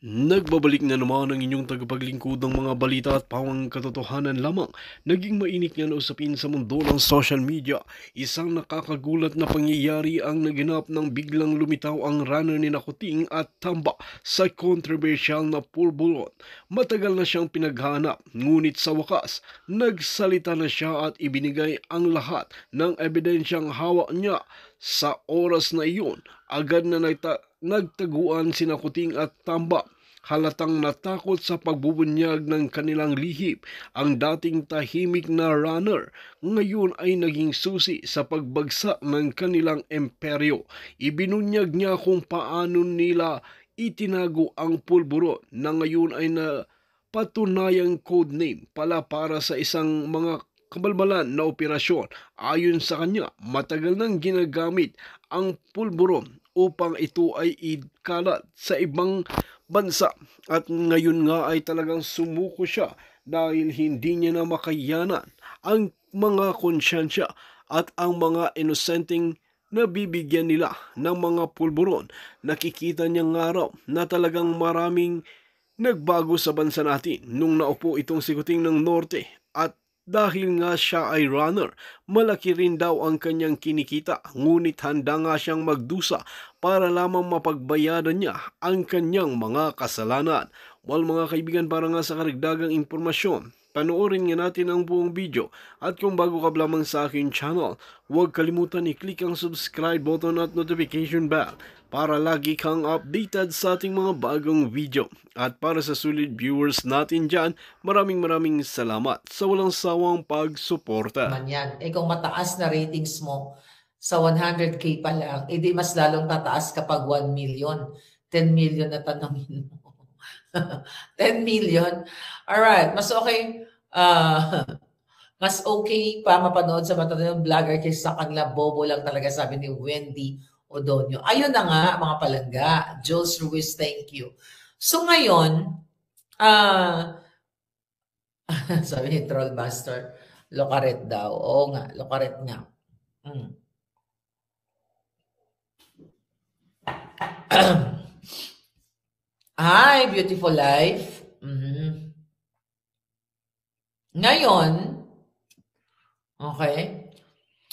Nagbabalik na naman ang inyong tagapaglingkod ng mga balita at pawang katotohanan lamang. Naging mainit nga na usapin sa mundo ng social media. Isang nakakagulat na pangyayari ang naganap nang biglang lumitaw ang runner ni Nakuting at Tamba sa controversial na pulburon. Matagal na siyang pinaghanap, ngunit sa wakas, nagsalita na siya at ibinigay ang lahat ng ebidensyang hawak niya. Sa oras na iyon, agad na nagtaguan si Nakuting at Tamba. Halatang natakot sa pagbubunyag ng kanilang lihim. Ang dating tahimik na runner ngayon ay naging susi sa pagbagsak ng kanilang imperyo. Ibinunyag niya kung paano nila itinago ang pulburo na ngayon ay patunayang codename pala para sa isang mga kabalbalan na operasyon. Ayon sa kanya, matagal nang ginagamit ang pulburon upang ito ay ikalat sa ibang bansa at ngayon nga ay talagang sumuko siya dahil hindi niya na makayanan ang mga konsyensya at ang mga inosenteng nabibigyan nila ng mga pulburon. Nakikita niya nga raw na talagang maraming nagbago sa bansa natin nung naupo itong si Kuting ng Norte at dahil nga siya ay runner, malaki rin daw ang kanyang kinikita, ngunit handa nga siyang magdusa para lamang mapagbayaran niya ang kanyang mga kasalanan. Well mga kaibigan, para nga sa karagdagang impormasyon, panoorin nga natin ang buong video. At kung bago ka lamang sa aking channel, huwag kalimutan i-click ang subscribe button at notification bell para lagi kang updated sa ating mga bagong video. At para sa sulit viewers natin dyan, maraming salamat sa walang sawang pagsuporta. Yan. Kung mataas na ratings mo sa 100K pa lang, edi mas lalong tataas kapag 1 million. 10 million na tanongin mo. 10 million? Alright, mas okay. Mas okay pa mapanood sa mata ng vlogger kaysa sa kanila. Bobo lang talaga, sabi ni Wendy Odonio. Ayun na nga, mga palangga. Jules Ruiz, thank you. So ngayon, sabi ni Trollmaster, Locaret daw. Oo nga, Locaret nga. Hi, beautiful life. Ngayon, okay,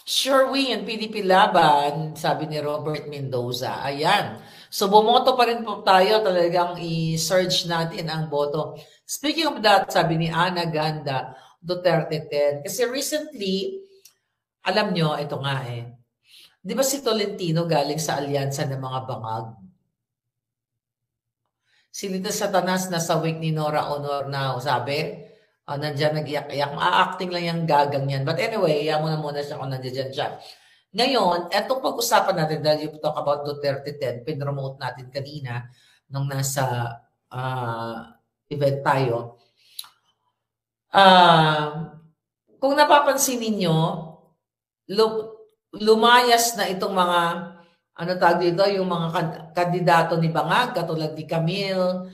sure win, PDP laban, sabi ni Robert Mendoza. Ayan. So, bumoto pa rin po tayo. Talagang i-search natin ang boto. Speaking of that, sabi ni Ana Ganda, Duterte 10. Kasi recently, alam nyo, ito nga di ba si Tolentino galing sa alyansa ng mga bangag? Silita Satanas nasa wake ni Nora Honor now, sabi. Nandiyan nag-iyak-iyak. Ma-acting lang yung gagang yan. But anyway, yan muna siya kung nandiyan siya. Ngayon, etong pag-usapan natin, dahil you talk about Duterte 10, pinromote natin kanina nung nasa event tayo. Kung napapansin ninyo, lumayas na itong mga, yung mga kandidato ni Bangag, katulad ni Camille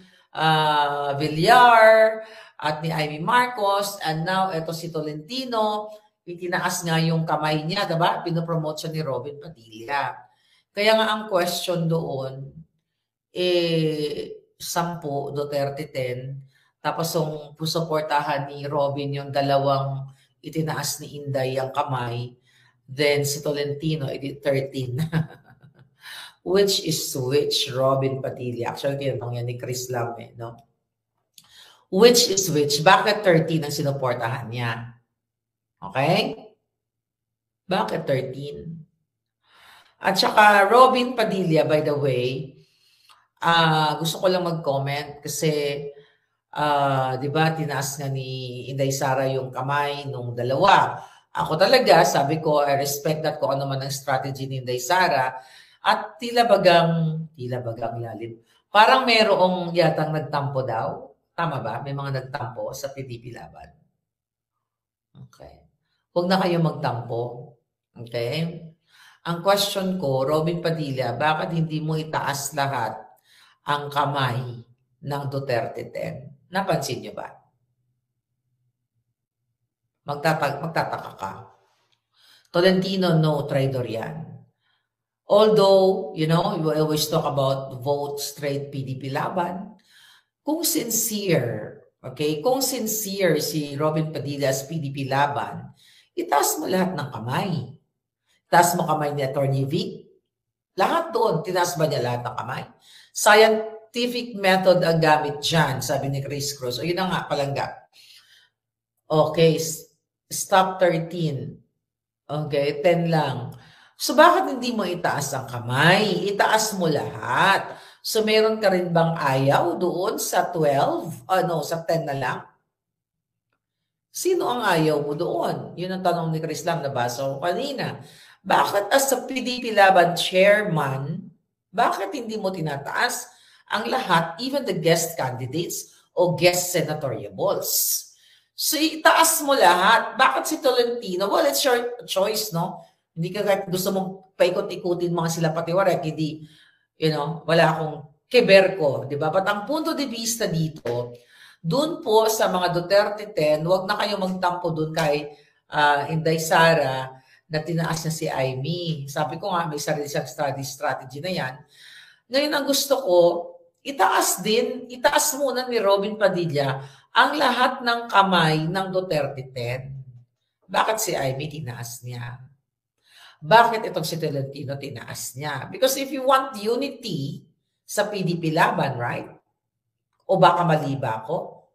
Villar, at ni Amy Marcos, and now ito si Tolentino, itinaas nga yung kamay niya, diba? Pinopromote siya ni Robin Padilla. Kaya nga ang question doon, 10, Duterte 10, tapos yung pusuportahan ni Robin yung dalawang itinaas ni Inday ang kamay, then si Tolentino, 13. Which is which, Robin Padilla? Actually, tinanong yan ni Chris Lam, no? Which is which? Bakit 13 ang sinuportahan niya? Okay? Bakit 13? At saka, Robin Padilla, by the way, gusto ko lang mag-comment kasi, di ba, tinaas nga ni Inday Sara yung kamay nung dalawa. Ako talaga, sabi ko, I respect that kung ano man ang strategy ni Inday Sara. At tila bagang lalim. Parang merong yatang nagtampo daw. Tama ba? May mga nagtampo sa PDP laban. Okay. Huwag na kayo magtampo. Okay? Ang question ko, Robin Padilla, bakit hindi mo itaas lahat ang kamay ng Duterte 10? Napansin niyo ba? Magtataka ka. Tolentino, no, traitor yan. Although, we always talk about vote straight PDP laban. kung sincere, okay, kung sincere si Robin Padilla as PDP laban, itaas mo lahat ng kamay. Itaas mo kamay ni Attorney Vic. Lahat doon, tinaas ba niya lahat ng kamay? Scientific method ang gamit dyan, sabi ni Chris Cruz. O yun na nga, palangga. Okay, stop 13. Okay, 10 lang. So bakit hindi mo itaas ang kamay? Itaas mo lahat. So meron ka rin bang ayaw doon sa 12? Sa 10 na lang? Sino ang ayaw mo doon? Yun ang tanong ni Chris Lam, nabasa ko kanina. Bakit as a PDP Laban chairman, bakit hindi mo tinataas ang lahat, even the guest candidates o guest senatoriables? So itaas mo lahat. Bakit si Tolentino? Well, it's your choice, no? Hindi ka kahit gusto mong paikot-ikutin mga sila patiwarek, hindi, wala akong keber ko, di ba? But ang punto de vista dito, doon po sa mga Duterte 10, huwag na kayo magtampo doon kay Inday Sara na tinaas na si Amy. Sabi ko nga, may sarili siyang strategy na yan. Ngayon, ang gusto ko, itaas muna ni Robin Padilla ang lahat ng kamay ng Duterte 10. Bakit si Amy tinaas niya? Bakit itong si Tolentino tinaas niya? Because if you want unity sa PDP laban, right? O baka mali ba ako?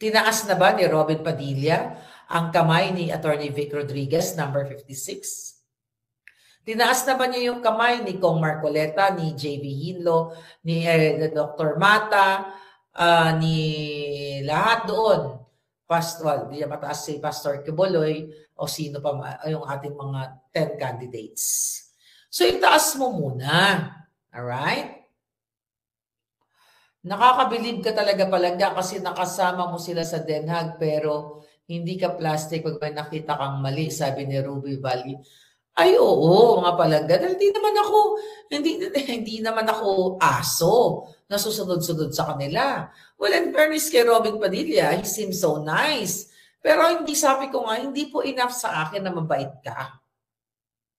Tinaas na ba ni Robin Padilla ang kamay ni Attorney Vic Rodriguez, number 56? Tinaas na ba niya yung kamay ni Kong Marcoleta, ni J.B. Hinlo, ni Dr. Mata, ni lahat doon? Di niya mataas si Pastor Quiboloy o sino pa yung ating mga 10 candidates. So itaas mo muna. Alright? Nakakabilib ka talaga palangga kasi nakasama mo sila sa Den Haag pero hindi ka plastic pag may nakita kang mali, sabi ni Ruby Valley. Ay oo, mga palangga. Dahil hindi naman ako aso na susunod-sunod sa kanila. Well, in fairness kay Robin Padilla, he seems so nice. Pero sabi ko nga, hindi po enough sa akin na mabait ka.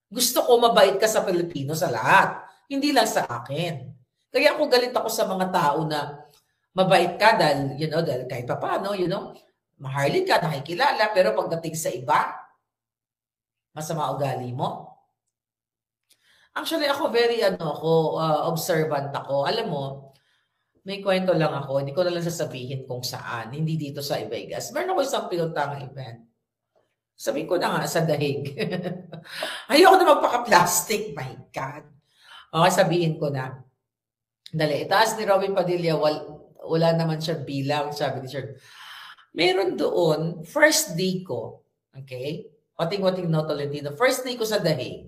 Gusto ko mabait ka sa Pilipino sa lahat. Hindi lang sa akin. Kaya ako galit ako sa mga tao na mabait ka dahil, dahil kahit pa paano, maharlin ka, nakikilala, pero pagdating sa iba, masama ugali mo. Actually, ako very, observant ako. Alam mo, may kwento lang ako, hindi ko na lang sasabihin kung saan, hindi dito sa Vegas. Meron ako isang pinuntang event. Sabihin ko na nga sa dahig. Ayoko na magpaka-plastic, my God. Okay, sabihin ko na. Dali, itaas ni Robin Padilla, wala naman siya bilang, sabi ni Sir. Meron doon, first day ko, okay? Wating-wating no Tolentino, first day ko sa dahig.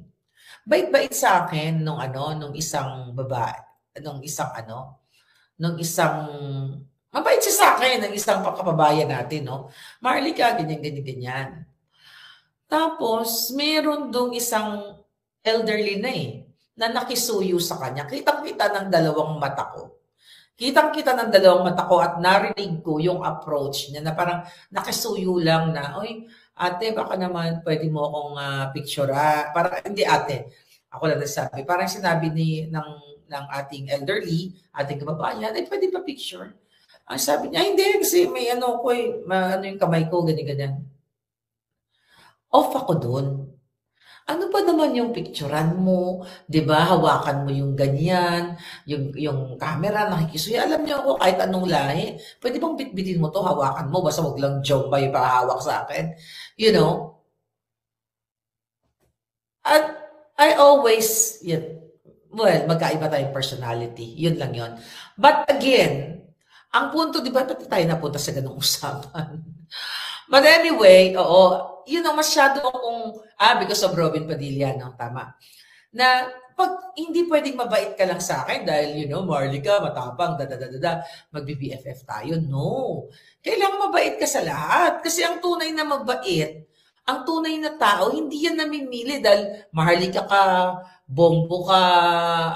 Bait-bait sa akin nung isang babae, mabait siya sa akin, ng isang kababayan natin, no? Marlika, ganyan. Tapos, meron dong isang elderly na nakisuyo sa kanya. Kitang-kita ng dalawang mata ko. Kitang-kita ng dalawang mata ko at narinig ko yung approach niya na parang nakisuyo lang na, oy, ate, baka naman pwede mo akong picture. Parang, hindi ate, ako lang nasabi. Parang sinabi ng ating elderly, ating kababayan, ay pwede pa picture. Ang sabi niya, hindi, kasi may yung kamay ko, ganyan. Off ako doon. Ano pa naman yung picturean mo? 'Di ba? Hawakan mo yung ganyan, yung camera, nakikisuyo. Alam niyo ako, kahit anong lahi, pwede bang bitbitin mo to, hawakan mo, basta wag lang joke ba yung pahawak sa akin. At I always, magkaiba tayong personality. Yun lang yun. But again, ang punto, di ba, pati tayo napunta sa ganung usapan. But anyway, masyado akong, because of Robin Padilla, no? Tama. Na, pag hindi pwedeng mabait ka lang sa akin dahil, Marlica, matapang, magbi-BFF tayo. No. Kailangan mabait ka sa lahat. Kasi ang tunay na mabait, ang tunay na tao, hindi yan namimili dahil Marlica ka, Bongo ka,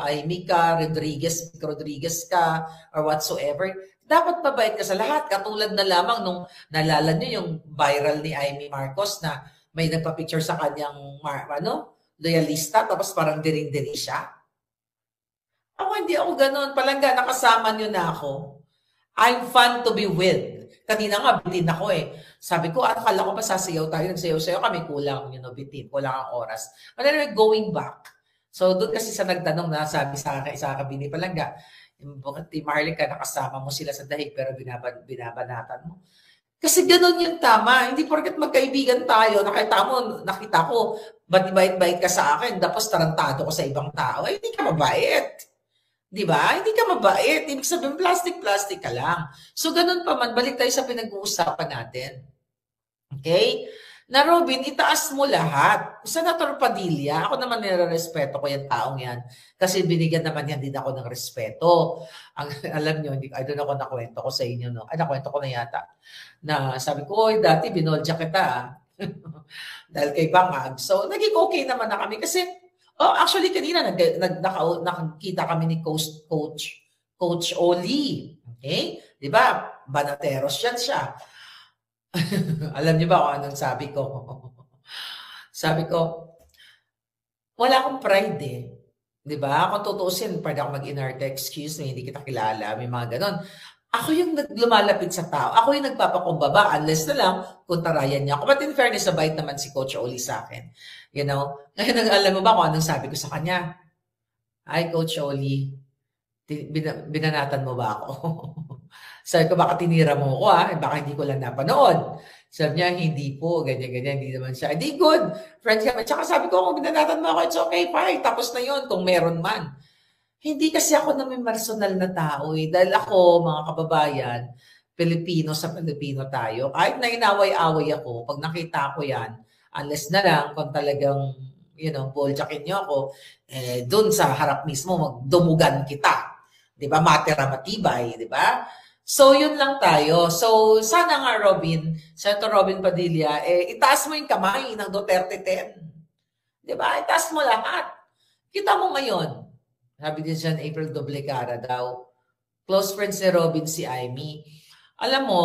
Amy ka, Rodriguez ka, or whatsoever. Dapat mabait ka sa lahat. Katulad na lamang nung nalala niyo yung viral ni Amy Marcos na may nagpa-picture sa kanyang loyalista tapos parang diring-diri siya. Ako hindi ako ganoon. Palangga, nakasama niyo na ako. I'm fun to be with. Kanina nga, bitin ako eh. Sabi ko, akala ko ba sasayaw tayo? Nagsayaw-sayaw kami, kulang, bitin, kulang ang oras. But anyway, going back. So, doon kasi sa nagtanong na sabi sa akin, isa kabini palangga, Team Marlica, nakasama mo sila sa dahig pero binabanatan mo. Kasi ganun yung tama. Hindi porket magkaibigan tayo, nakita ko, ba't bait-bait ka sa akin, tapos tarantado ko sa ibang tao, hindi ka mabait. Di ba? Hindi ka mabait. Ibig sabihin, plastic-plastic ka lang. So, ganun pa man, balik tayo sa pinag-uusapan natin. Okay? Na Robin, itaas mo lahat. Senator Padilla, ako naman nire-respeto ko yung taong yan. Kasi binigyan naman yan din ako ng respeto. Alam nyo, I don't know kung nakwento ko sa inyo. No? Ay, nakwento ko na yata. Na sabi ko, oy, dati binolja kita. Dahil kay Bangag. So, naging okay naman na kami. Kasi, actually, kanina nakakita kami ni Coach Oli. Okay? Di ba? Banateros yan siya. Alam niyo ba kung anong sabi ko? Sabi ko, wala akong pride eh. Di ba? Kung tutuusin, pwede ako mag-inarte, excuse me, hindi kita kilala, may mga ganon. Ako yung lumalapit sa tao. Ako yung nagpapakumbaba, unless na lang kung tarayan niya ako. But in fairness, nabait naman si Coach Oli sa akin. You know? Ngayon, alam mo ba kung anong sabi ko sa kanya? Ay, Coach Oli, binanatan mo ba ako? Sabi ko, baka tinira mo ko baka hindi ko lang napanood. Sabi niya, hindi po, ganyan-ganyan, hindi naman siya. Hindi good. Friends kami. Tsaka sabi ko, kung binanatan mo ako, it's okay, fine. Tapos na yun, kung meron man. Hindi kasi ako na may personal na tao eh. Dahil ako, mga kababayan, Pilipino sa Pilipino tayo. Kahit na inaway-away ako, pag nakita ko yan, unless na lang kung talagang, boljakin niyo ako, dun sa harap mismo, magdumugan kita. Diba? Matira matibay, diba? So, yun lang tayo. So, sana nga, Senator Robin Padilla, itaas mo yung kamay ng Duterte 10. Diba? Itaas mo lahat. Kita mo ngayon. Sabi din siya, April Doblecara daw. Close friends ni Robin, si Amy. Alam mo,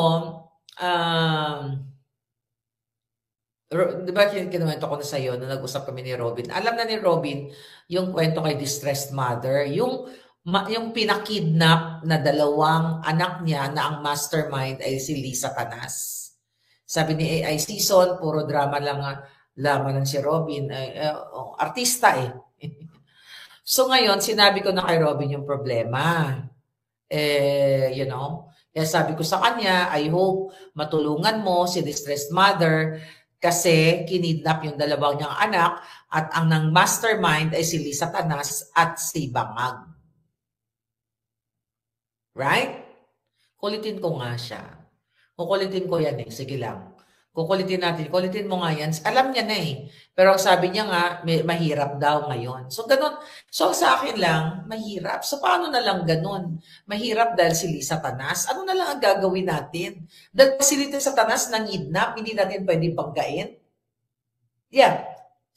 diba kinuwento ko na sa'yo na nag-usap kami ni Robin. Alam na ni Robin yung kwento kay Distressed Mother, yung pinakidnap na dalawang anak niya na ang mastermind ay si Lisa Canas. Sabi ni AI Season, puro drama lang laman si Robin. Artista eh. So ngayon, sinabi ko na kay Robin yung problema. Kaya sabi ko sa kanya, I hope matulungan mo si Distressed Mother kasi kinidnap yung dalawang niyang anak at ang nang mastermind ay si Lisa Canas at si Bangag. Right? Kulitin ko nga siya. Kukulitin ko yan eh. Sige lang. Kukulitin natin. Kulitin mo nga yan. Alam niya na eh. Pero ang sabi niya nga, mahirap daw ngayon. So, ganun. So, sa akin lang, mahirap. So, paano na lang ganun? Mahirap dahil si Lisa Canas. Ano na lang ang gagawin natin? Dahil si Lisa Canas nangidnap, hindi natin pwedeng banggain? Yeah.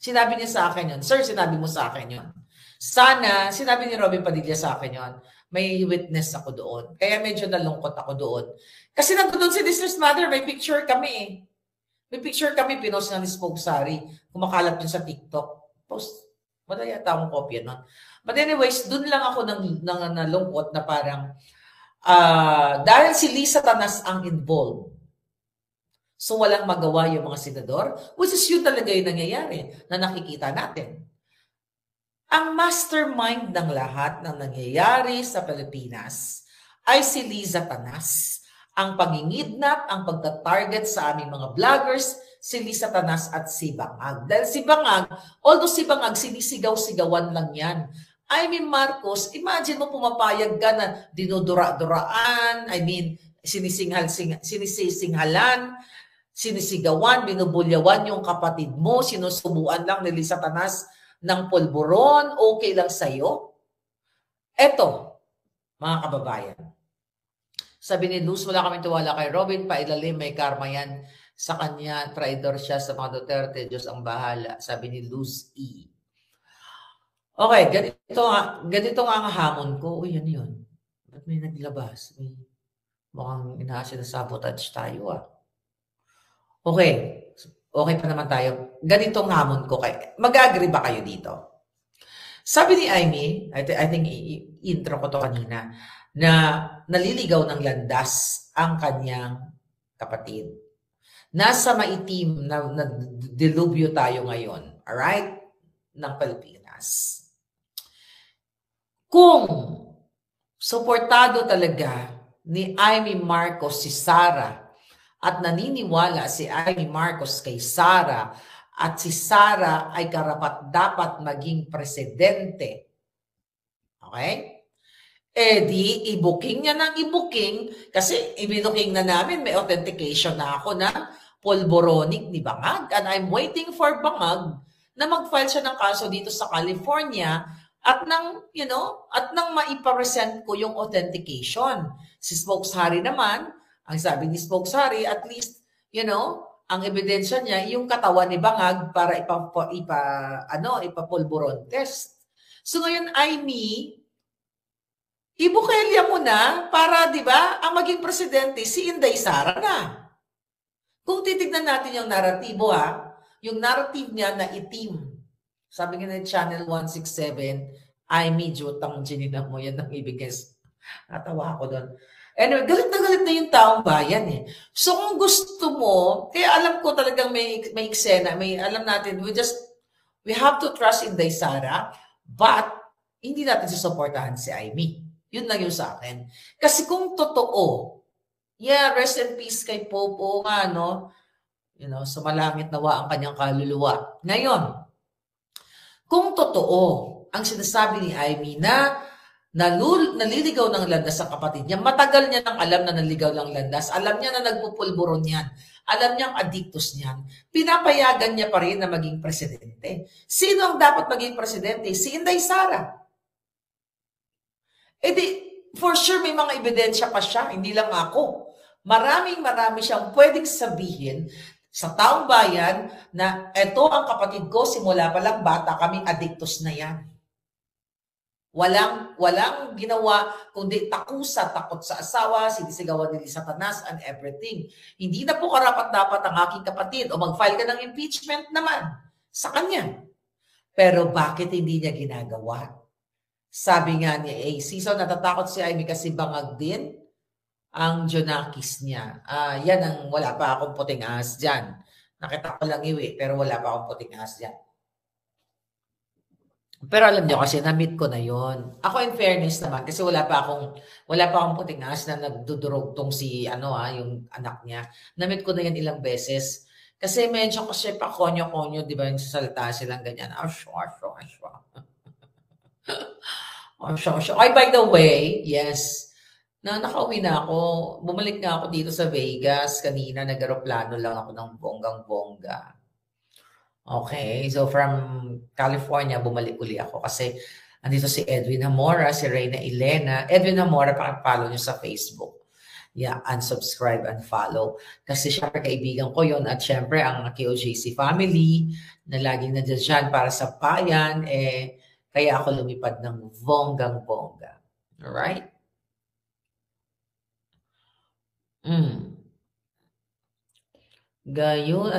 Sinabi niya sa akin yun. Sir, sinabi mo sa akin yun. Sana, sinabi ni Robin Padilla sa akin yun. May witness ako doon. Kaya medyo nalungkot ako doon. Kasi nandun si Distressed Mother, may picture kami eh. May picture kami, pinost na ni Spoke Sari. Kumakalat yun sa TikTok. Post. Wala yata akong kopya nun. But anyways, doon lang ako nalungkot na parang dahil si Lisa Canas ang involved. So walang magawa yung mga senador, which is yun talaga yung nangyayari na nakikita natin. Ang mastermind ng lahat ng nangyayari sa Pilipinas ay si Lisa Canas. Ang pangingidnap, ang pagta-target sa aming mga vloggers, si Lisa Canas at si Bangag. Dahil si Bangag, although si Bangag, sinisigaw-sigawan lang yan. I mean, Marcos, imagine mo pumapayag ka na dinudura-duraan, sinisinghalan, sinisigawan, binubulyawan yung kapatid mo, sinusubuan lang ni Lisa Canas ng polboron, okay lang sa'yo? Eto, mga kababayan. Sabi ni Luz, wala kami tiwala kay Robin, pailalim, may karma yan sa kanya, traidor siya sa mga Duterte, Diyos ang bahala. Sabi ni Luz E. Okay, ganito nga ang hamon ko. Uy, yun. Ba't may naglabas? Mukhang inaasya na sabotage tayo Okay. Okay pa naman tayo. Ganitong hamon ko kay. Mag-agree ba kayo dito? Sabi ni Amy, I think intro ko to kanina, na naliligaw ng landas ang kanyang kapatid. Nasa maitim na dilubyo tayo ngayon, alright, ng Pilipinas. Kung suportado talaga ni Amy Marcos si Sara at naniniwala si Amy Marcos kay Sara at si Sara ay karapat-dapat maging presidente, okay? Eh di, i-booking niya ng i-booking kasi i-booking na namin, may authentication na ako na Polboronic ni Bangag and I'm waiting for Bangag na mag-file siya ng kaso dito sa California at nang, at nang maipapresent ko yung authentication. Si Spokes Harry naman, ang sabi ni Spokes Harry, at least, ang ebidensya niya, yung katawan ni Bangag para ipapulburon test. So ngayon, ibukelya mo na para, di ba, ang maging presidente, si Inday Sara na. Kung titignan natin yung naratibo, yung narrative niya na itim. Sabi nga na Channel 167, Amy, jutang ginina mo, yan ang ibigay. Natawa ako doon. Anyway, galit na yung taong bayan eh. So kung gusto mo, kaya alam ko talagang may eksena, alam natin, we have to trust Inday Sara, but hindi natin susuportahan si Amy. Yun lang yung sa akin. Kasi kung totoo, rest in peace kay Popo, sumalangit nawa ang kanyang kaluluwa. Ngayon, kung totoo ang sinasabi ni Amy na naliligaw ng landas sa kapatid niya, matagal niya nang alam na naligaw ng landas, alam niya na nagpupulburon yan, alam niyang addictus niyan, pinapayagan niya pa rin na maging presidente. Sino ang dapat maging presidente? Si Inday Sara. Eh di, for sure may mga ebidensya pa siya, hindi lang ako. Marami siyang pwedeng sabihin sa taong bayan na eto ang kapatid ko, simula pa lang bata kaming addictus na yan. Walang ginawa kundi takusa, takot sa asawa, sinisigawan ni Satanas and everything. Hindi na po karapat-dapat ang aking kapatid o mag-file ka ng impeachment naman sa kanya. Pero bakit hindi niya ginagawa? Sabi nga ni AC, so natatakot si Amy kasi bangag din ang Jonakis niya. Yan ang wala pa akong puting ahas dyan. Nakita ko lang iwi, pero wala pa akong puting ahas dyan. Pero alam niyo kasi na-meet ko na yon. Ako in fairness naman kasi wala pa akong puting ahas na nagdudurog tong si yung anak niya. Na-meet ko na yan ilang beses. Kasi medyo kasi pa konyo-konyo, di ba yung sasalita silang ganyan. Ay, by the way, yes, nakauwi na ako. Bumalik na ako dito sa Vegas. Kanina, nag-aeroplano lang ako ng bonggang-bongga. Okay, so from California, bumalik uli ako kasi andito si Edwin Hamora, si Reyna Elena. Edwin Hamora, pakipollow nyo sa Facebook. Yeah, unsubscribe and follow. Kasi syempre kaibigan ko yon at syempre ang KOJC family na laging nandiyan dyan para sa bayan, kaya ako lumipad ng bonggang-bongga. Alright? Gayon,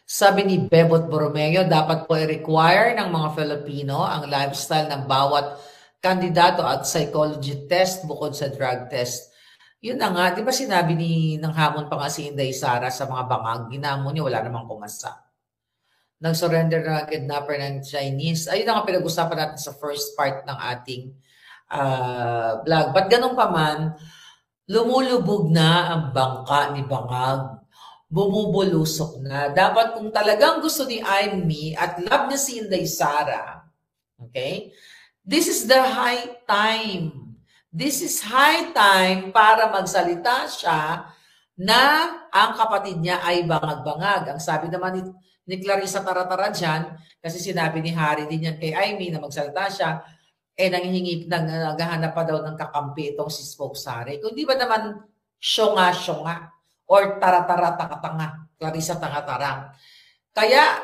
Sabi ni Bebot Borromeo, dapat po i-require ng mga Filipino ang lifestyle ng bawat kandidato at psychology test bukod sa drug test. Yun na nga, di ba sinabi ng hamon pa nga si Inday Sara sa mga bangag, ginamon niya, wala namang kumasa. Nag-surrender na kidnapper ng Chinese. Ayun ang pinag-usapan natin sa first part ng ating vlog. But ganun pa man, lumulubog na ang bangka ni Bangag. Bumubulusok na. Dapat kung talagang gusto ni Amy at love niya si Inday Sara, okay? This is the high time. This is high time para magsalita siya na ang kapatid niya ay bangag-bangag. Ang sabi naman ni Clarissa Taratara dyan, kasi sinabi ni Harry din yan kay Amy na magsalita siya, naghahanap pa daw ng kakampi itong si Spokes Harry. Kung di ba naman syonga-syonga or taratara takatanga, Clarissa Tangatara. Kaya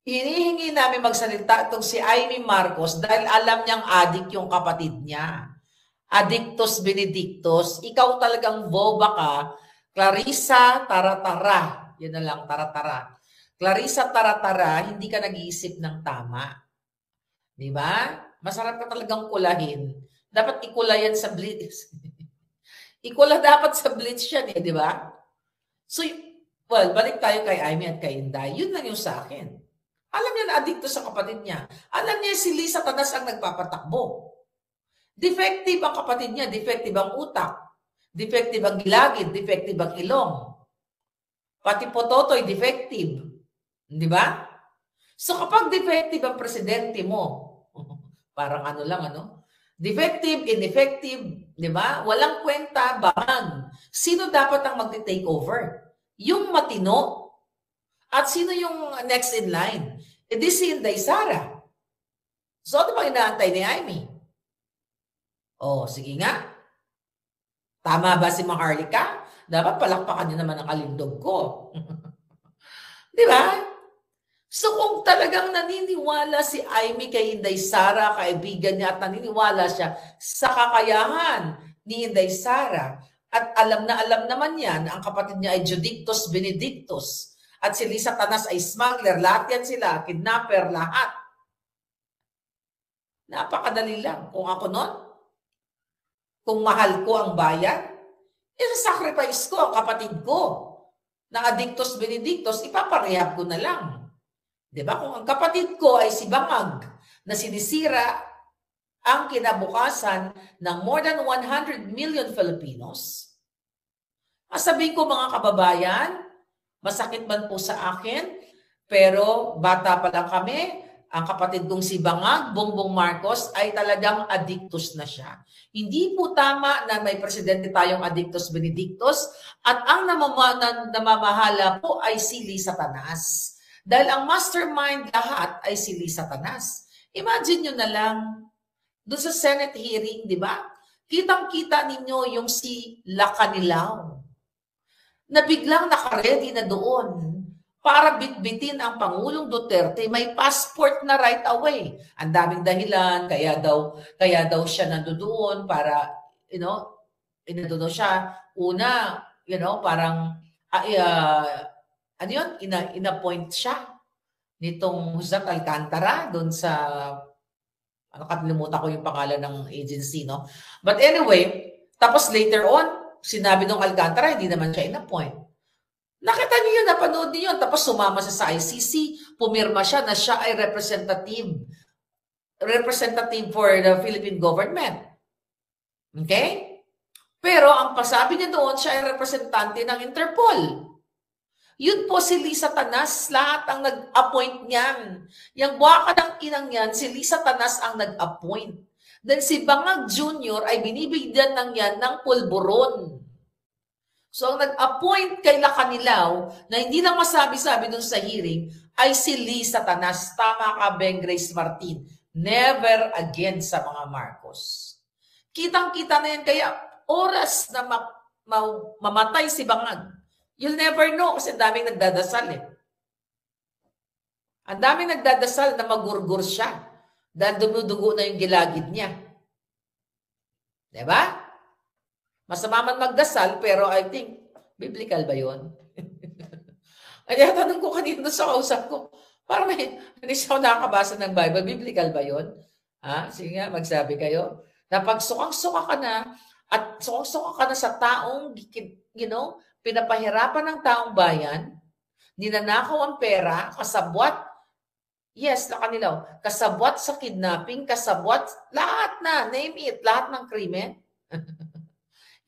hinihingi namin magsalita itong si Amy Marcos dahil alam niyang addict yung kapatid niya. Addictus benedictus, ikaw talagang boba ka, Clarissa Taratara. Yun na lang, Taratara. Clarissa Taratara, hindi ka nag-iisip ng tama. Di ba? Masarap ka talagang kulahin. Dapat ikula yan sa blitz. Ikula dapat sa blitz yan eh, di ba? So, well, balik tayo kay Amy at kay Inday. Yun lang yung sa akin. Alam niya na adikto sa kapatid niya. Alam niya si Lisa Tanas ang nagpapatakbo. Defective ang kapatid niya, defective ang utak, defective ang gilagid, defective ang ilong. Pati pototoy, defective. Di ba? So kapag defective ang presidente mo, parang ano lang, ano? Defective, ineffective, di ba? Walang kwenta, bangag. Sino dapat ang mag-take over? Yung matino. At sino yung next in line? E di si Inday Sara. So ano ba inaantay ni Amy? Oh, sige nga. Tama ba si Maharlika? Dapat palakpakan niyo naman ang kalindog ko. Di ba? So kung talagang naniniwala si Amy kay Inday Sara, kaibigan niya, at naniniwala siya sa kakayahan ni Inday Sara, at alam na alam naman yan, ang kapatid niya ay Judictus Benedictus, at si Lisa Tanas ay smuggler, lahat yan sila, kidnapper, lahat. Napakadali lang. Kung ako nun, kung mahal ko ang bayan, isa-sacrifice ko ang kapatid ko na Addictus Benedictus, ipaparehab ko na lang. Diba? Kung ang kapatid ko ay si Bangag na sinisira ang kinabukasan ng more than 100 million Filipinos, sabihin ko mga kababayan, masakit man po sa akin, pero bata pa lang kami, ang kapatid kong si Bangag, Bongbong Marcos, ay talagang addictus na siya. Hindi po tama na may presidente tayong Addictus Benedictus at ang namamahala po ay si Lisa Tanas. Dahil ang mastermind lahat ay si Lisa Tanas. Imagine nyo na lang, doon sa Senate hearing, di ba? Kitang-kita ninyo yung si Lacanilao na biglang nakaredy na doon para bitbitin ang Pangulong Duterte, may passport na right away. Ang daming dahilan, kaya daw siya nandoon para, nandoon siya. Una, parang, ina-point siya nitong Jose Alcantara doon sa, nakalimutan ko yung pangalan ng agency, no? But anyway, tapos later on, sinabi ng Alcantara, hindi naman siya ina-point. Nakita niyo yun, napanood niyo yun. Tapos sumama siya sa ICC, pumirma siya na siya ay representative for the Philippine government. Okay? Pero ang pasabi niya doon, siya ay representante ng Interpol. Yun po si Lisa Tanas, lahat ang nag-appoint niyan. Yung buwaka ng inang yan, si Lisa Tanas ang nag-appoint. Then si Bangag Jr. ay binibigyan ng yan ng pulburon. So, ang nag-appoint kay Lacanilao na hindi lang masabi-sabi dun sa hearing ay si Lisa Tanas. Tama ka, Beng Grace Martin. Never again sa mga Marcos. Kitang-kita na yan. Kaya oras na mamatay si Bangag, you'll never know kasi ang daming nagdadasal eh. Ang daming nagdadasal na magurgur siya dahil dumudugo na yung gilagid niya. Diba? Masama man magdasal, pero I think, biblical ba yun? Kaya tanong ko kanina sa kausap ko, parang hindi siya ako nakakabasa ng Bible, biblical ba yun? Sige nga, magsabi kayo. Na pag sukang-suka ka na, at sukang-suka ka na sa taong, pinapahirapan ng taong bayan, ninanakaw ang pera, kasabwat, yes, Lacanilao, kasabwat sa kidnapping, kasabwat, lahat na, name it, lahat ng krimen.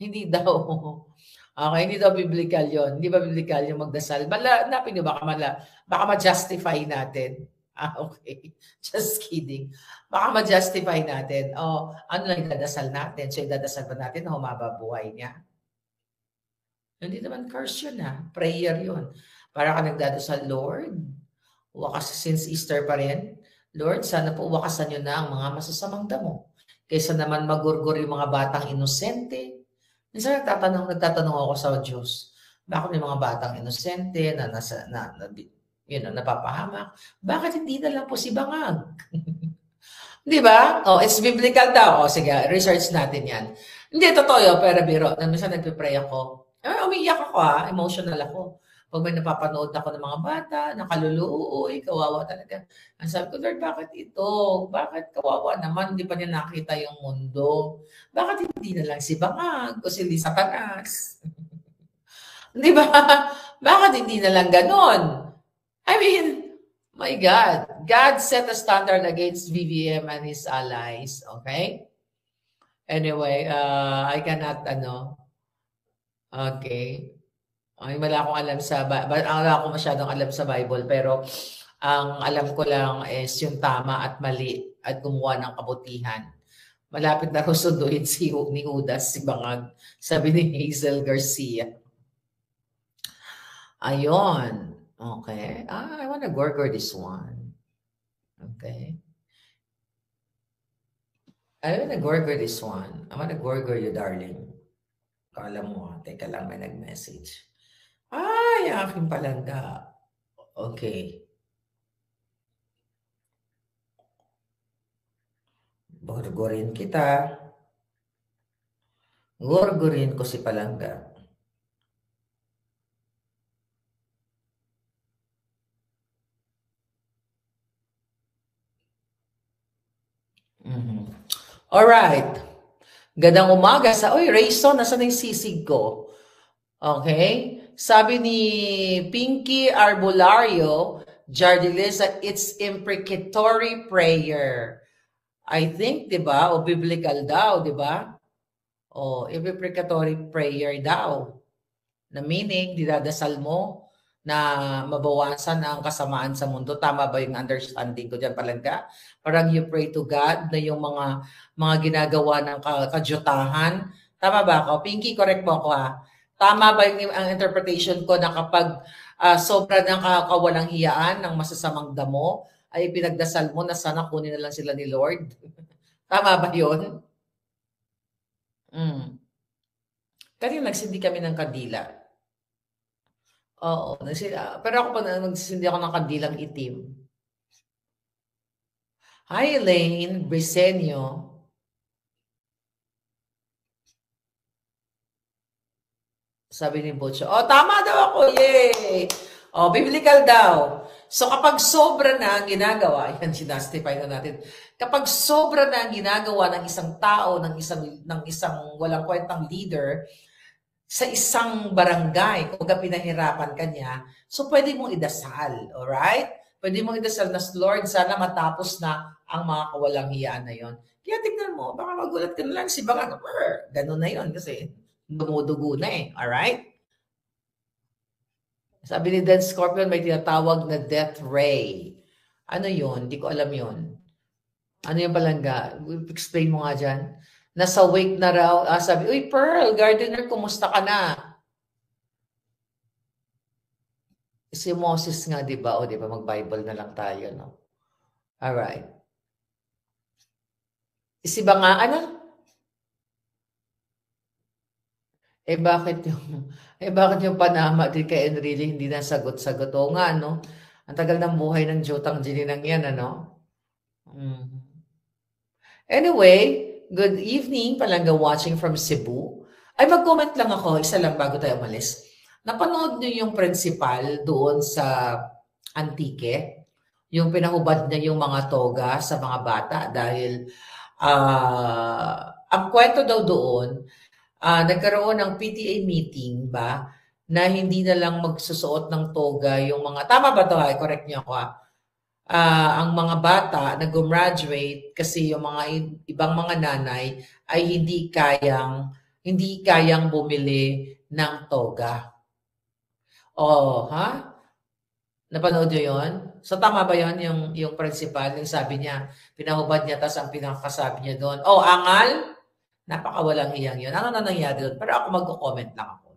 Hindi daw. Okay, hindi daw biblical yon. Hindi ba biblical yung magdasal? Hanapin nyo, baka ma-justify natin. Okay. Just kidding. Baka ma-justify natin. Ano lang idadasal natin? So, idadasal ba natin na humaba buhay niya? Hindi naman curse yun Prayer yun. Para ka nagdadasal, Lord, wakas since Easter pa rin, Lord, sana po wakasan nyo na ang mga masasamang damo. Kaysa naman magurgur yung mga batang inosente. Minsan nagtatanong ako sa Diyos, bakit yung mga batang inosente na napapahamak? Bakit hindi na lang po si Bangag? Di ba? It's biblical daw. Sige, research natin yan. Hindi, totoo yun, pero biro. Minsan nagpipray ako. Umiiyak ako emotional ako. Pag may napapanood ako ng mga bata, nakaluluoy, kawawa talaga. Ang sabi ko, Lord, bakit ito? Bakit kawawa naman? Hindi pa niya nakita yung mundo. Bakit hindi na lang si Bangag o si Satanas? Di ba? Bakit hindi na lang ganon? I mean, my God. God set a standard against BBM and his allies. Okay? Anyway, I cannot, okay. Ay, wala akong alam wala akong masyadong alam sa Bible, pero ang alam ko lang is yung tama at mali at gumawa ng kabutihan. Malapit na raw sunduin ni Judas, si Bangag, sabi ni Hazel Garcia. Ayun. Okay. I wanna gorgor this one. Okay. I wanna gorgor this one. I wanna gorgor you, darling. Kala mo, teka lang, may nag-message. Ay, aking palangga. Okay. Gorgorin kita. Gorgorin ko si palangga. Alright. Gandang umaga sa... Uy, Rayson, nasan yung sisig ko? Okay. Sabi ni Pinky Arbolario, Jardilisa, it's imprecatory prayer. I think, di ba? O biblical daw, di ba? O imprecatory prayer daw. Na meaning, dinadasal mo na mabawasan ang kasamaan sa mundo. Tama ba yung understanding ko dyan, Palangga? Parang you pray to God na yung mga ginagawa ng kadyutahan. Tama ba ako? Pinky, correct mo ako ha. Tama ba yung ang interpretation ko na kapag sobra ng kawalang hiyaan ng masasamang damo, ay pinagdasal mo na sana kunin na lang sila ni Lord? Tama ba yun? Kanina nagsindi kami ng kandila. Oo. Pero ako pa nagsindi ako ng kandilang itim. Hi, Elaine Briseño. Sabi ni Butcho, tama daw ako, yay! Biblical daw. So kapag sobra na ang ginagawa, yan sinastify na natin. Kapag sobra na ang ginagawa ng isang tao, ng isang walang kwentang leader, sa isang barangay, kung pinahirapan ka niya, so pwede mong idasal, alright? Pwede mong idasal na, Lord, sana matapos na ang mga kawalang hiyaan na yon. Kaya tignan mo, baka magulat ka na lang si Bangag, ganun na yon kasi dumudugo na eh, alright? Sabi ni Dan Scorpion, may tinatawag na death ray. Ano yon? Hindi ko alam yon. Ano yung Palangga? Explain mo nga dyan. Nasa wake na raw. Sabi, uy, Pearl, gardener, kumusta ka na? Si Moses nga, di ba? O, di ba? Mag-Bible na lang tayo, no? Alright. Si ba nga, ano? Bakit yung Panama di kay Enrile hindi na sagot-sagot? O nga, no? Ang tagal ng buhay ng Jotang Jininang yan, ano? Anyway, good evening, Palangga watching from Cebu. Ay, mag-comment lang ako, isa lang bago tayo umalis. Napanood niyo yung principal doon sa Antique? Yung pinahubad niya yung mga toga sa mga bata dahil ang kwento daw doon, nagkaroon ng PTA meeting ba na hindi na lang magsusuot ng toga yung mga, tama ba ito ha? Correct niyo ako ha? Ang mga bata na gumraduate kasi yung mga ibang mga nanay ay hindi kayang bumili ng toga. Ha? Napanood niyo yun? So tama ba yun yung principal? Yung sabi niya, pinahubad niya, tapos ang pinakasabi niya doon, angal? Napakawalang hiyang yun. Ano na nangyari doon? Pero ako mag-comment lang ako.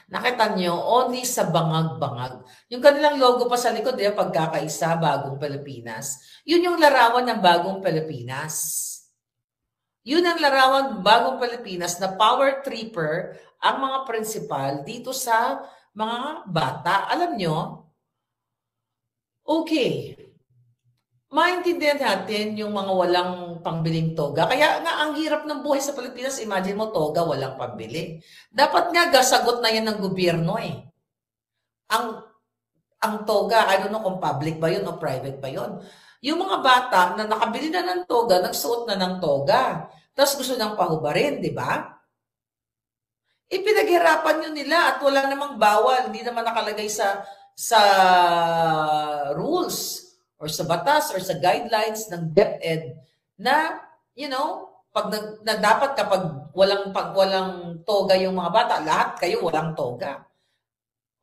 Nakita nyo, only sa bangag-bangag. Yung kanilang logo pa sa likod, pagkakaisa, Bagong Pilipinas. Yun yung larawan ng Bagong Pilipinas. Yun ang larawan ng Bagong Pilipinas na power tripper ang mga principal dito sa mga bata. Alam nyo? Okay. Maintindihan natin yung mga walang pangbiling toga. Kaya nga, ang hirap ng buhay sa Pilipinas, imagine mo, toga, walang pambili. Dapat nga, sagot na yan ng gobyerno eh. Ang toga, I don't know kung public ba yun o private ba yun. Yung mga bata na nakabili na ng toga, nagsuot na ng toga, tapos gusto nang pahubarin, di ba? Ipinaghirapan nyo nila at wala namang bawal, hindi naman nakalagay sa rules or sa batas or sa guidelines ng DepEd na, you know, dapat kapag walang toga yung mga bata, lahat kayo walang toga.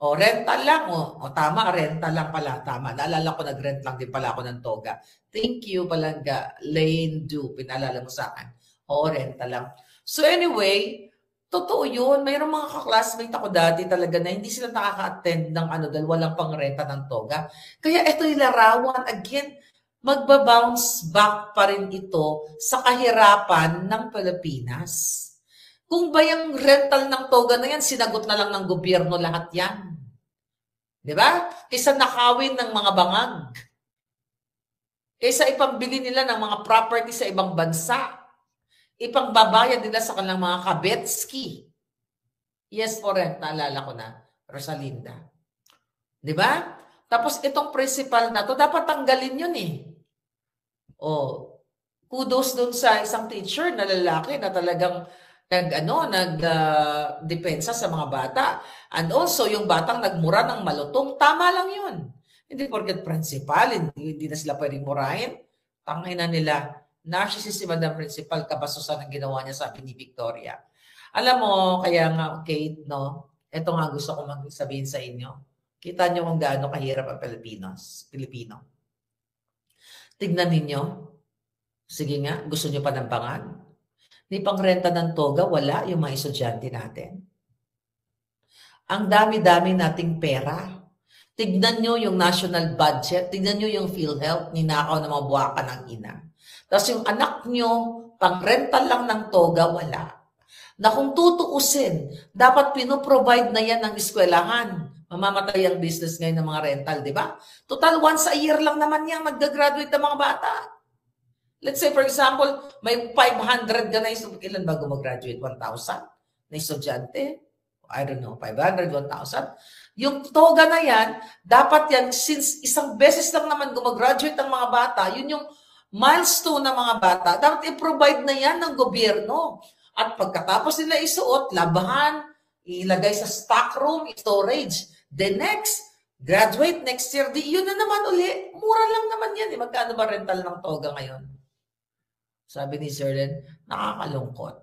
O rental lang, o tama, rental lang pala, tama. Naalala ko, nag-rent lang din pala ako ng toga. Thank you, Palangga. Lane Du, pinaalala mo sa akin. O, rental lang. So anyway, totoo yun. Mayroong mga kaklasmate ako dati talaga na hindi sila nakaka-attend ng dahil walang pangrenta ng toga. Kaya ito yung larawan. Again, magbabounce back pa rin ito sa kahirapan ng Pilipinas. Kung ba yung rental ng toga na yan, sinagot na lang ng gobyerno lahat yan. Di ba? Kaysa nakawin ng mga bangag. Kaysa ipambili nila ng mga property sa ibang bansa. Ipangbabayad nila sa kanilang mga kabetski. Yes, for rent. Naalala ko na. Rosalinda. Di ba? Tapos itong principal na to, dapat tanggalin yun eh. Kudos dun sa isang teacher na lalaki na talagang nagdepensa sa mga bata. And also, yung batang nagmura ng malutong, tama lang yun. Hindi porket principal, hindi na sila pwedeng murahin. Tangay na nila. Narcissist si Madam Principal, kabasusan ang ginawa niya, sabi ni Victoria. Alam mo, kaya nga, Kate, no? Ito nga gusto ko magsabihin sa inyo. Kita niyo kung gaano kahirap ang Pilipino. Tignan ninyo. Sige nga, gusto niyo panampangan? Ni pangrenta ng toga, wala yung mga estudyante natin. Ang dami-dami nating pera. Tignan nyo yung national budget, tignan nyo yung PhilHealth, ninakaw ng mga buwaka ng ina. Tapos yung anak nyo, pang-rental lang ng toga, wala. Na kung tutuusin, dapat pinoprovide na yan ng eskwelahan. Mamamatay ang business ngayon ng mga rental, di ba? Total, once a year lang naman yan, mag-graduate ng mga bata. Let's say, for example, may 500 ka na ilan ba gumagraduate? 1,000 na estudyante? I don't know, 500, 1,000. Yung toga na yan, dapat yan, since isang beses lang naman gumagraduate ang mga bata, yun yung milestone ng mga bata, dapat i-provide na yan ng gobyerno. At pagkatapos nila isuot, labahan, ilagay sa stock room, storage. The next, graduate next year, yun na naman uli. Mura lang naman yan. Magkano ba rental ng toga ngayon? Sabi ni Zerlen, nakakalungkot.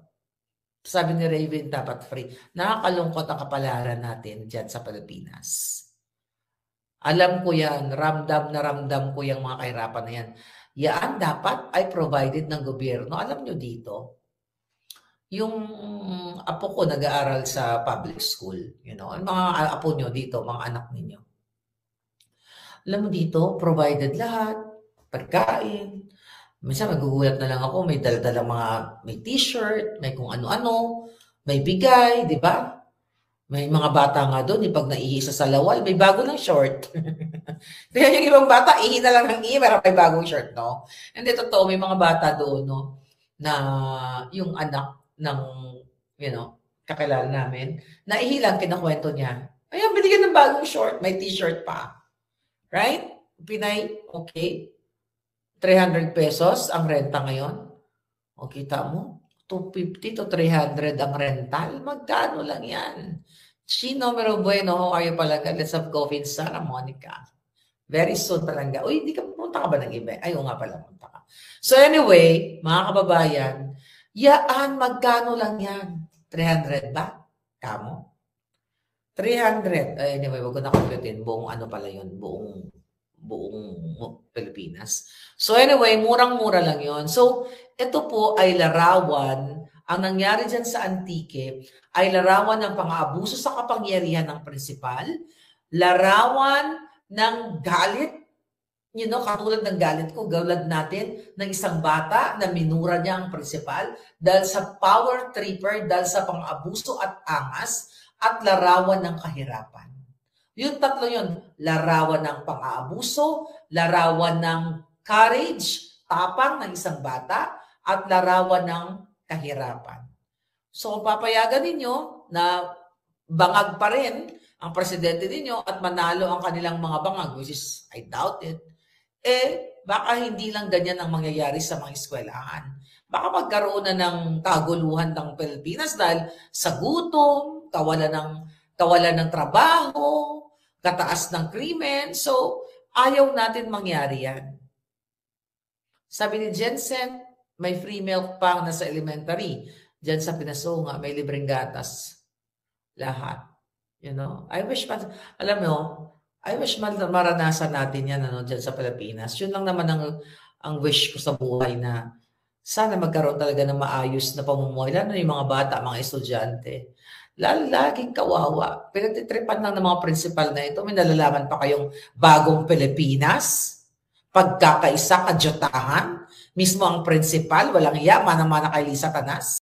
Sabi ni Raven, dapat free. Nakakalungkot ang kapalaran natin dyan sa Pilipinas. Alam ko yan, ramdam na ramdam ko yung mga kahirapan na yan. Yan dapat ay provided ng gobyerno. Alam nyo dito, yung apo ko nag-aaral sa public school. You know, ang mga apo nyo dito, mga anak ninyo. Alam mo dito, provided lahat, pagkain. Minsan magugulat na lang ako, may dala-dala may t-shirt, may kung ano-ano, may bigay, di ba? May mga bata nga doon, pag naihi sa salawal, may bago ng short. Kaya yung ibang bata, ihi na lang ng ihi, pero may bagong short, no? Hindi, totoo, may mga bata doon, no? Na yung anak ng, kakilala namin, naihi lang, kinakwento niya. Ayun, binigyan ng bagong short, may t-shirt pa. Right? Pinay, okay. 300 pesos ang renta ngayon. O kita mo, 250 to 300 ang rental. Magkano lang yan? Numero bueno, how are you Palangga? Let's have coffee in Santa Monica. Very soon Palangga. Uy, punta ka ba ng iba? Ay, nga pala, punta ka. So anyway, mga kababayan, yaan, magkano lang yan? 300 ba? Kamo? 300. Anyway, wag ko na computein. Buong ano pala yun? Buong Pilipinas. So anyway, murang-mura lang yon. So ito po ay larawan, ang nangyari dyan sa Antique ay larawan ng pang-aabuso sa kapangyarihan ng prinsipal, larawan ng galit, katulad ng galit ko, gawlad natin ng isang bata na minura niya ang prinsipal dahil sa power tripper, dahil sa pang-aabuso at angas, at larawan ng kahirapan. Yung tatlo yun, larawan ng pang-aabuso, larawan ng courage, tapang ng isang bata, at larawan ng kahirapan. So, papayagan ninyo na bangag pa rin ang presidente ninyo at manalo ang kanilang mga bangag, which is, I doubt it, baka hindi lang ganyan ang mangyayari sa mga eskwelahan. Baka magkaroon na ng kaguluhan ng Pilipinas dahil sa gutom, kawalan ng trabaho, kataas ng krimen. So, ayaw natin mangyari yan. Sabi ni Jensen, may free milk pa nasa elementary. Diyan sa Pinasunga, may libreng gatas. Lahat. You know, I wish maranasan natin yan dyan sa Pilipinas. Yun lang naman ang wish ko sa buhay, na sana magkaroon talaga ng maayos na pamumuhay. Lalo na yung mga bata, mga estudyante. Laging kawawa. Pinagtitripan lang ng mga principal na ito. May nalalaman pa kayong bagong Pilipinas? Pagkakaisa, kadyutahan? Mismo ang principal, walang iya, mana-mana kay Lisa Tanas?